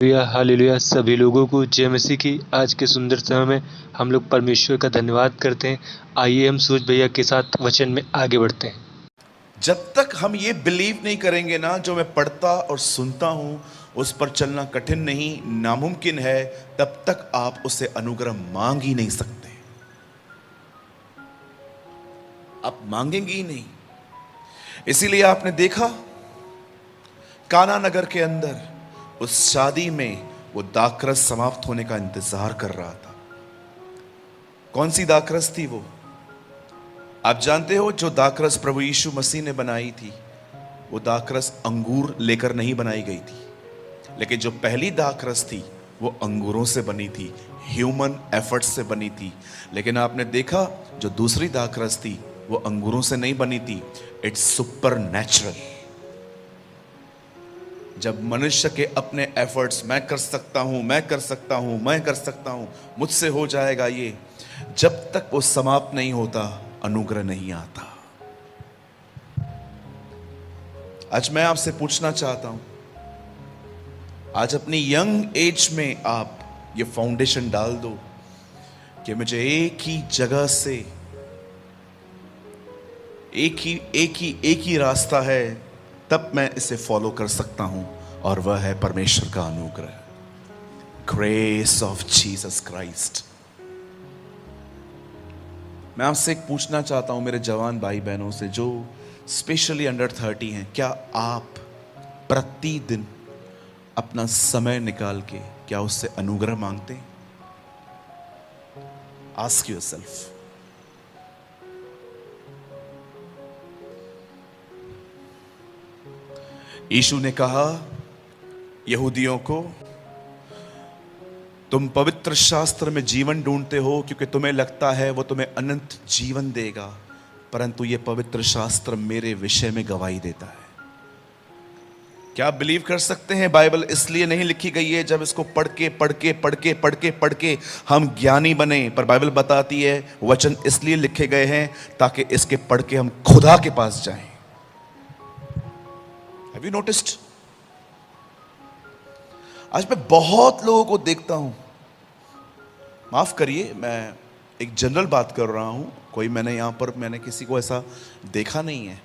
Hallelujah hallelujah सभी लोगों को जय मसीह की। आज के सुंदर समय में हम लोग परमेश्वर का धन्यवाद करते हैं। आइए हम सूरज भैया के साथ वचन में आगे बढ़ते हैं। जब तक हम ये बिलीव नहीं करेंगे ना, जो मैं पढ़ता और सुनता हूं उस पर चलना कठिन नहीं, नामुमकिन है, तब तक आप उससे अनुग्रह मांग ही नहीं सकते। आप मांगेंगे ही नहीं। इसीलिए आपने देखा काना नगर के अंदर उस शादी में वो दाखरस समाप्त होने का इंतजार कर रहा था। कौन सी दाखरस थी वो? आप जानते हो, जो दाखरस प्रभु यीशु मसीह ने बनाई थी वो दाखरस अंगूर लेकर नहीं बनाई गई थी, लेकिन जो पहली दाखरस थी वो अंगूरों से बनी थी, ह्यूमन एफर्ट से बनी थी। लेकिन आपने देखा जो दूसरी दाखरस थी वो अंगूरों से नहीं बनी थी, इट्स सुपर नेचुरल। जब मनुष्य के अपने एफर्ट्स, मैं कर सकता हूं, मैं कर सकता हूं, मैं कर सकता हूं, मुझसे हो जाएगा ये, जब तक वो समाप्त नहीं होता अनुग्रह नहीं आता। आज मैं आपसे पूछना चाहता हूं, आज अपनी यंग एज में आप ये फाउंडेशन डाल दो कि मुझे एक ही जगह से एक ही रास्ता है, तब मैं इसे फॉलो कर सकता हूं, और वह है परमेश्वर का अनुग्रह, ग्रेस ऑफ जीसस क्राइस्ट। मैं आपसे एक पूछना चाहता हूं मेरे जवान भाई बहनों से जो स्पेशली अंडर 30 हैं, क्या आप प्रतिदिन अपना समय निकाल के क्या उससे अनुग्रह मांगते हैं? Ask yourself. यीशु ने कहा यहूदियों को, तुम पवित्र शास्त्र में जीवन ढूंढते हो क्योंकि तुम्हें लगता है वो तुम्हें अनंत जीवन देगा, परंतु ये पवित्र शास्त्र मेरे विषय में गवाही देता है। क्या आप बिलीव कर सकते हैं बाइबल इसलिए नहीं लिखी गई है जब इसको पढ़ के हम ज्ञानी बने, पर बाइबल बताती है वचन इसलिए लिखे गए हैं ताकि इसके पढ़ के हम खुदा के पास जाएं। Have you noticed? आज मैं बहुत लोगों को देखता हूं, माफ करिए मैं एक जनरल बात कर रहा हूं, कोई मैंने किसी को ऐसा देखा नहीं है,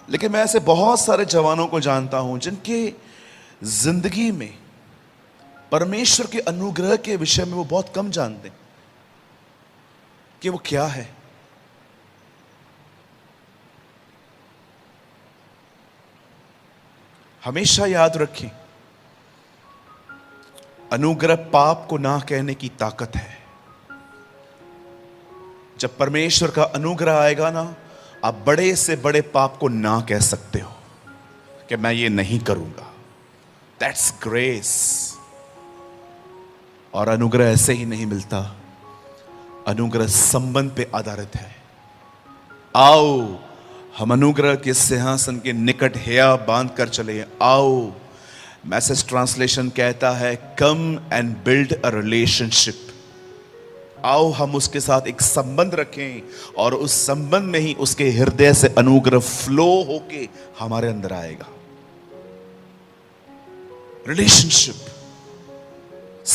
लेकिन मैं ऐसे बहुत सारे जवानों को जानता हूं जिनके जिंदगी में परमेश्वर के अनुग्रह के विषय में वो बहुत कम जानते हैं कि वो क्या है। हमेशा याद रखें, अनुग्रह पाप को ना कहने की ताकत है। जब परमेश्वर का अनुग्रह आएगा ना, आप बड़े से बड़े पाप को ना कह सकते हो कि मैं ये नहीं करूंगा। That's grace. और अनुग्रह ऐसे ही नहीं मिलता, अनुग्रह संबंध पे आधारित है। आओ हम अनुग्रह के सिंहासन के निकट हिया बांध कर चले। आओ, मैसेज ट्रांसलेशन कहता है come and build a relationship. आओ हम उसके साथ एक संबंध रखें और उस संबंध में ही उसके हृदय से अनुग्रह फ्लो होके हमारे अंदर आएगा। रिलेशनशिप,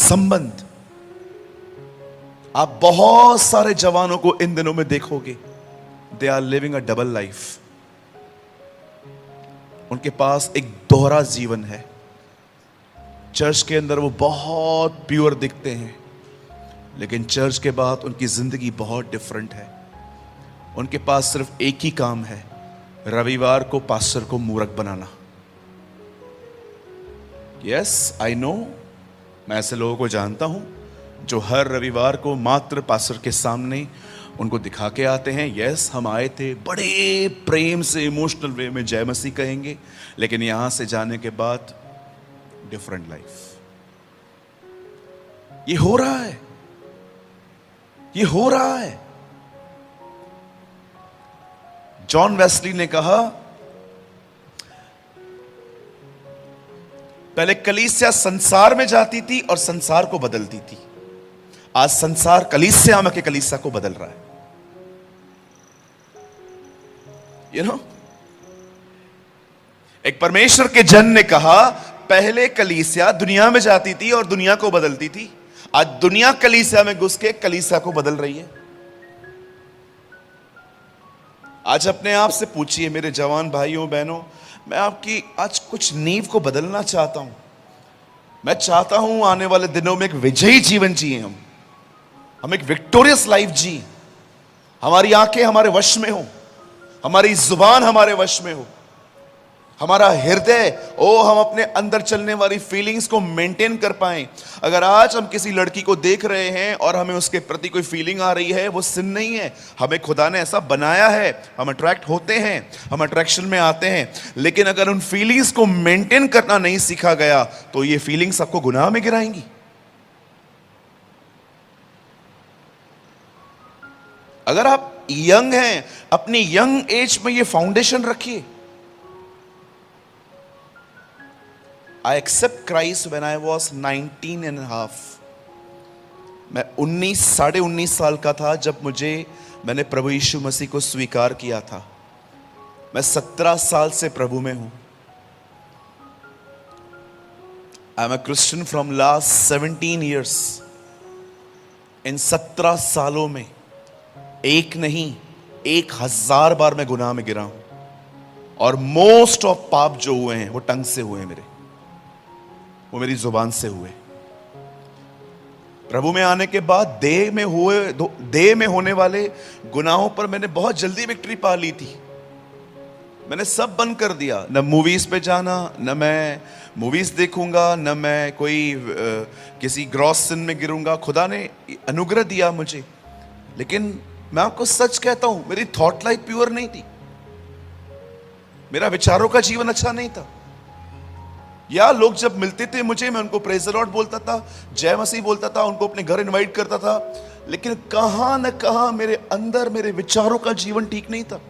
संबंध। आप बहुत सारे जवानों को इन दिनों में देखोगे, they are living a double life. उनके पास एक दोहरा जीवन है। चर्च के अंदर वो बहुत प्योर दिखते हैं, लेकिन चर्च के बाद उनकी जिंदगी बहुत डिफरेंट है। उनके पास सिर्फ एक ही काम है, रविवार को पास्टर को मूर्ख बनाना। यस, आई नो, मैं ऐसे लोगों को जानता हूं जो हर रविवार को मात्र पास्टर के सामने उनको दिखा के आते हैं, यस हम आए थे, बड़े प्रेम से इमोशनल वे में जय मसीह कहेंगे, लेकिन यहां से जाने के बाद डिफरेंट लाइफ। ये हो रहा है, ये हो रहा है। जॉन वेस्ली ने कहा, पहले कलीसिया संसार में जाती थी और संसार को बदलती थी, आज संसार कलीसिया में के कलीसिया को बदल रहा है। यू नो, एक परमेश्वर के जन ने कहा पहले कलीसिया दुनिया में जाती थी और दुनिया को बदलती थी, आज दुनिया कलीसिया में घुस के कलीसिया को बदल रही है। आज अपने आप से पूछिए मेरे जवान भाइयों बहनों, मैं आपकी आज कुछ नींव को बदलना चाहता हूं। मैं चाहता हूं आने वाले दिनों में एक विजयी जीवन जिए, हम एक विक्टोरियस लाइफ जी। हमारी आंखें हमारे वश में हो, हमारी जुबान हमारे वश में हो, हमारा हृदय हम अपने अंदर चलने वाली फीलिंग्स को मेंटेन कर पाएं। अगर आज हम किसी लड़की को देख रहे हैं और हमें उसके प्रति कोई फीलिंग आ रही है, वो सिन नहीं है, हमें खुदा ने ऐसा बनाया है, हम अट्रैक्ट होते हैं, हम अट्रैक्शन में आते हैं। लेकिन अगर उन फीलिंग्स को मेंटेन करना नहीं सीखा गया तो ये फीलिंग्स आपको गुनाह में गिराएंगी। अगर आप यंग हैं, अपनी यंग एज में ये फाउंडेशन रखिए। I accept Christ when I was 19 and a half. मैं 19 साल का था जब मैंने प्रभु यीशु मसीह को स्वीकार किया था। मैं 17 साल से प्रभु में हूं। I am a Christian from last 17 years. इन 17 सालों में एक नहीं 1000 बार मैं गुनाह में गिरा हूं, और मोस्ट ऑफ पाप जो हुए हैं वो टंग से हुए हैं, वो मेरी जुबान से हुए। प्रभु में आने के बाद देह में होने वाले गुनाहों पर मैंने बहुत जल्दी विक्ट्री पा ली थी। मैंने सब बंद कर दिया, न मूवीज पे जाना, न मैं मूवीज देखूंगा, न मैं किसी ग्रॉस सिन में गिरूंगा। खुदा ने अनुग्रह दिया मुझे, लेकिन मैं आपको सच कहता हूं, मेरी थॉट लाइफ प्योर नहीं थी, मेरा विचारों का जीवन अच्छा नहीं था। या लोग जब मिलते थे मुझे, मैं उनको प्रेज द लॉर्ड बोलता था, जय मसीह बोलता था, उनको अपने घर इनवाइट करता था, लेकिन कहां न कहां मेरे अंदर मेरे विचारों का जीवन ठीक नहीं था।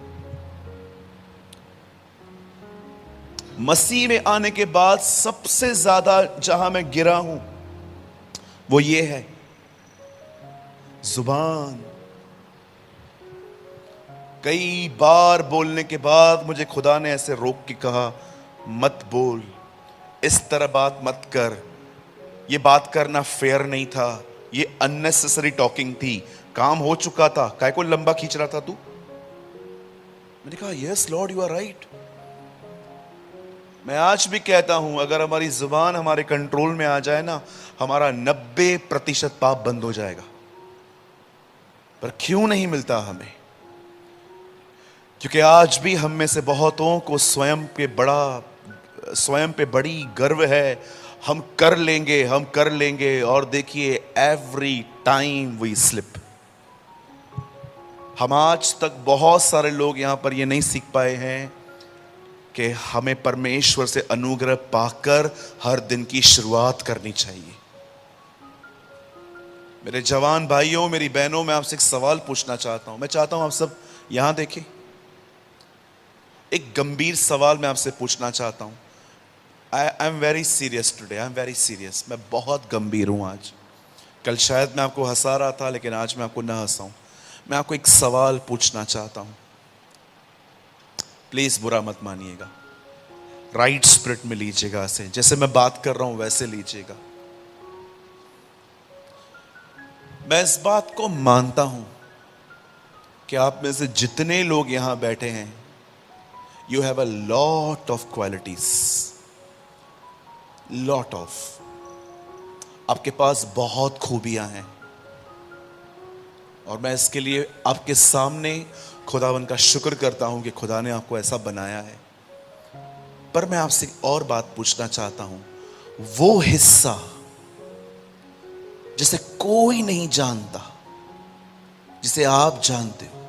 मसीह में आने के बाद सबसे ज्यादा जहां मैं गिरा हूं वो ये है जुबान। कई बार बोलने के बाद मुझे खुदा ने ऐसे रोक के कहा, मत बोल, इस तरह बात मत कर, ये बात करना फेयर नहीं था, ये अननेसेसरी टॉकिंग थी, काम हो चुका था, काय को लंबा खींच रहा था तू। मैंने कहा yes lord you are right. मैं आज भी कहता हूं, अगर हमारी जुबान हमारे कंट्रोल में आ जाए ना, हमारा 90% पाप बंद हो जाएगा। पर क्यों नहीं मिलता हमें? क्योंकि आज भी हम में से बहुतों को स्वयं पे बड़ी गर्व है, हम कर लेंगे, और देखिए एवरी टाइम वी स्लिप। हम आज तक बहुत सारे लोग यहां पर ये नहीं सीख पाए हैं कि हमें परमेश्वर से अनुग्रह पाकर हर दिन की शुरुआत करनी चाहिए। मेरे जवान भाइयों, मेरी बहनों, मैं आपसे एक सवाल पूछना चाहता हूं। मैं चाहता हूं आप सब यहां देखें। एक गंभीर सवाल मैं आपसे पूछना चाहता हूं। I am very serious today, I am very serious. मैं बहुत गंभीर हूं आज। कल शायद मैं आपको हंसा रहा था, लेकिन आज मैं आपको ना हंसाऊं। मैं आपको एक सवाल पूछना चाहता हूं, प्लीज बुरा मत मानिएगा, राइट स्पिरिट में लीजिएगा इसे, जैसे मैं बात कर रहा हूं वैसे लीजिएगा। मैं इस बात को मानता हूं कि आप में से जितने लोग यहां बैठे हैं, you have a lot of qualities, lot of, आपके पास बहुत खूबियां हैं, और मैं इसके लिए आपके सामने खुदावन का शुक्र करता हूं कि खुदा ने आपको ऐसा बनाया है। पर मैं आपसे और बात पूछना चाहता हूं, वो हिस्सा जिसे कोई नहीं जानता, जिसे आप जानते हो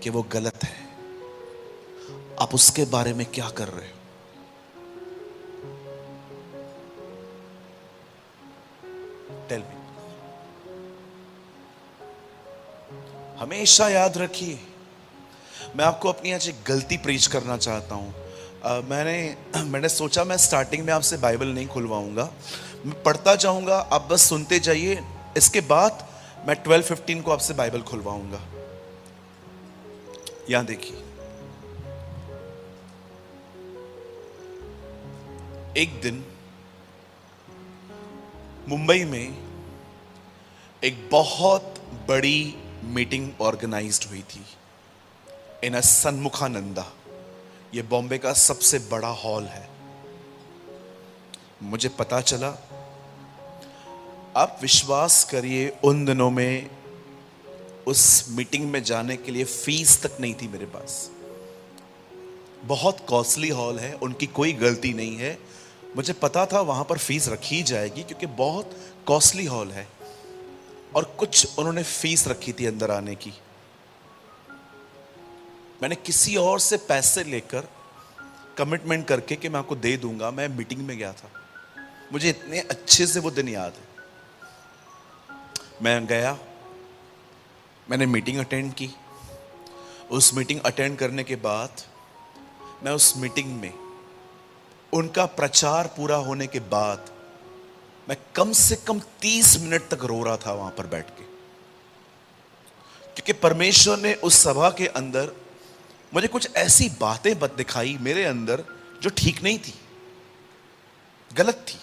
कि वो गलत है, आप उसके बारे में क्या कर रहे हो? Tell me. हमेशा याद रखिए, मैं आपको अपनी आज एक गलती प्रीच करना चाहता हूं। मैंने सोचा मैं स्टार्टिंग में आपसे बाइबल नहीं खुलवाऊंगा, मैं पढ़ता जाऊंगा, आप बस सुनते जाइए। इसके बाद मैं 12:15 को आपसे बाइबल खुलवाऊंगा। यहां देखिए, एक दिन मुंबई में एक बहुत बड़ी मीटिंग ऑर्गेनाइज्ड हुई थी इन सन्मुखानंदा। ये बॉम्बे का सबसे बड़ा हॉल है। मुझे पता चला, आप विश्वास करिए, उन दिनों में उस मीटिंग में जाने के लिए फीस तक नहीं थी मेरे पास। बहुत कॉस्टली हॉल है, उनकी कोई गलती नहीं है। मुझे पता था वहां पर फीस रखी जाएगी क्योंकि बहुत कॉस्टली हॉल है, और कुछ उन्होंने फीस रखी थी अंदर आने की। मैंने किसी और से पैसे लेकर कमिटमेंट करके कि मैं आपको दे दूंगा, मैं मीटिंग में गया था। मुझे इतने अच्छे से वो दिन याद है। मैं गया, मैंने मीटिंग अटेंड की। उस मीटिंग अटेंड करने के बाद मैं उस मीटिंग में, उनका प्रचार पूरा होने के बाद, मैं कम से कम 30 मिनट तक रो रहा था वहां पर बैठ के, क्योंकि परमेश्वर ने उस सभा के अंदर मुझे कुछ ऐसी बातें दिखाई मेरे अंदर जो ठीक नहीं थी, गलत थी।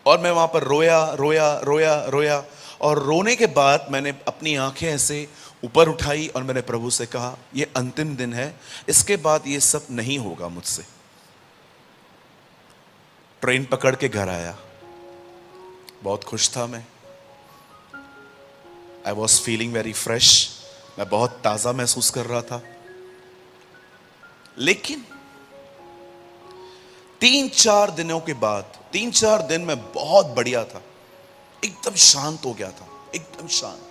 और मैं वहां पर रोया रोया रोया रोया, और रोने के बाद मैंने अपनी आंखें ऐसे ऊपर उठाई और मैंने प्रभु से कहा, ये अंतिम दिन है, इसके बाद ये सब नहीं होगा मुझसे। ट्रेन पकड़ के घर आया, बहुत खुश था मैं। I was feeling very fresh, मैं बहुत ताजा महसूस कर रहा था। लेकिन 3-4 दिनों के बाद, 3-4 दिन में बहुत बढ़िया था, एकदम शांत हो गया था, एकदम शांत।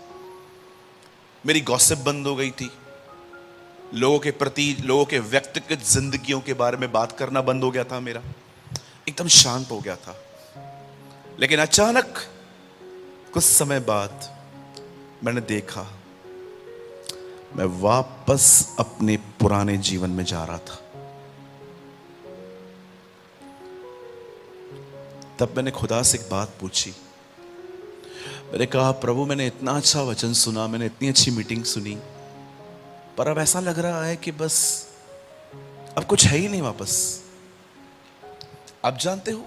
मेरी गॉसिप बंद हो गई थी, लोगों के प्रति, लोगों के व्यक्तिगत जिंदगियों के बारे में बात करना बंद हो गया था मेरा, एकदम शांत हो गया था। लेकिन अचानक कुछ समय बाद मैंने देखा, मैं वापस अपने पुराने जीवन में जा रहा था। तब मैंने खुदा से एक बात पूछी। मैंने कहा, प्रभु, मैंने इतना अच्छा वचन सुना, मैंने इतनी अच्छी मीटिंग सुनी, पर अब ऐसा लग रहा है कि बस अब कुछ है ही नहीं वापस। आप जानते हो,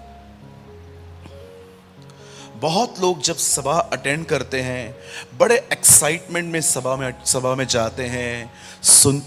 बहुत लोग जब सभा अटेंड करते हैं, बड़े एक्साइटमेंट में सभा में जाते हैं, सुनते